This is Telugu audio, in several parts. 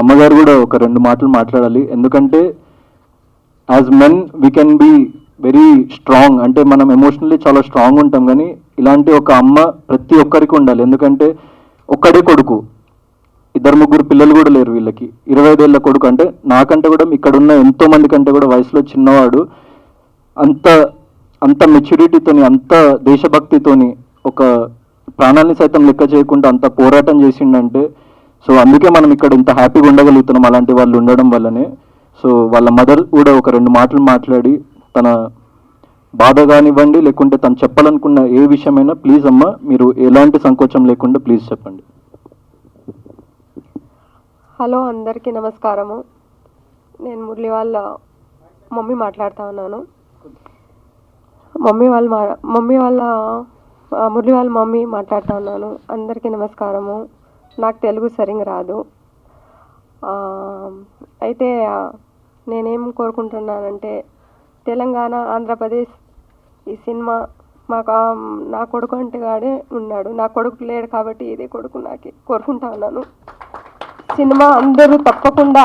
అమ్మగారు కూడా ఒక రెండు మాటలు మాట్లాడాలి. ఎందుకంటే as men we can be very strong, అంటే మనం ఎమోషనల్లీ చాలా స్ట్రాంగ్ ఉంటాం, కానీ ఇలాంటి ఒక అమ్మ ప్రతి ఒక్కరికి ఉండాలి. ఎందుకంటే ఒక్కడే కొడుకు, ఇద్దరు ముగ్గురు పిల్లలు కూడా లేరు వీళ్ళకి. 25 ఏళ్ళ కొడుకు, అంటే నాకంటే కూడా ఇక్కడ ఉన్న ఎంతో మంది కంటే కూడా వయసులో చిన్నవాడు. అంత అంత మెచ్యూరిటీతోని, అంత దేశభక్తితోని, ఒక ప్రాణాన్ని సైతం లెక్క చేయకుండా అంత పోరాటం చేసిండంటే, సో అందుకే మనం ఇక్కడ ఇంత హ్యాపీగా ఉండగలుగుతున్నాం అలాంటి వాళ్ళు ఉండడం వల్లనే. సో వాళ్ళ మదర్ కూడా ఒక రెండు మాటలు మాట్లాడి తన బాధ కానివ్వండి, లేకుంటే తను చెప్పాలనుకున్న ఏ విషయమైనా ప్లీజ్ అమ్మ మీరు ఎలాంటి సంకోచం లేకుండా ప్లీజ్ చెప్పండి. హలో, అందరికీ నమస్కారము. నేను మురళి వాళ్ళ మమ్మీ మాట్లాడుతూ ఉన్నాను. మురళి వాళ్ళ మమ్మీ మాట్లాడుతూ ఉన్నాను. అందరికీ నమస్కారము. నాకు తెలుగు సరిగ్గా రాదు. అయితే నేనేం కోరుకుంటున్నానంటే, తెలంగాణ, ఆంధ్రప్రదేశ్ ఈ సినిమా మాకు నా కొడుకు అంటే గాడే ఉన్నాడు. నా కొడుకు లేడు కాబట్టి ఇదే కొడుకు నాకే కోరుకుంటా ఉన్నాను. సినిమా అందరూ తప్పకుండా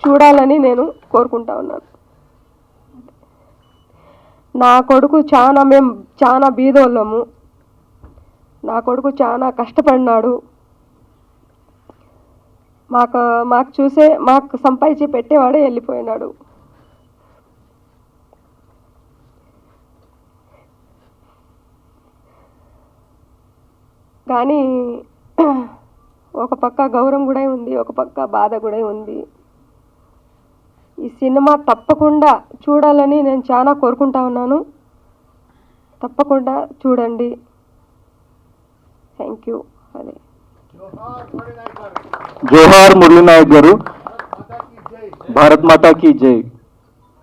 చూడాలని నేను కోరుకుంటా ఉన్నాను. నా కొడుకు మేము చాలా బీదోళ్ళము. నా కొడుకు చాలా కష్టపడినాడు. మాకు సంపాదించి పెట్టేవాడే వెళ్ళిపోయినాడు. కానీ ఒక పక్క గౌరవం కూడా ఉంది, ఒక పక్క బాధ కూడా ఉంది. ఈ సినిమా తప్పకుండా చూడాలని నేను చాలా కోరుకుంటా ఉన్నాను. తప్పకుండా చూడండి. Thank you. అదే జోహార్ మురళీ నాయక్ గారు. భారత్ మాతా కీ జై.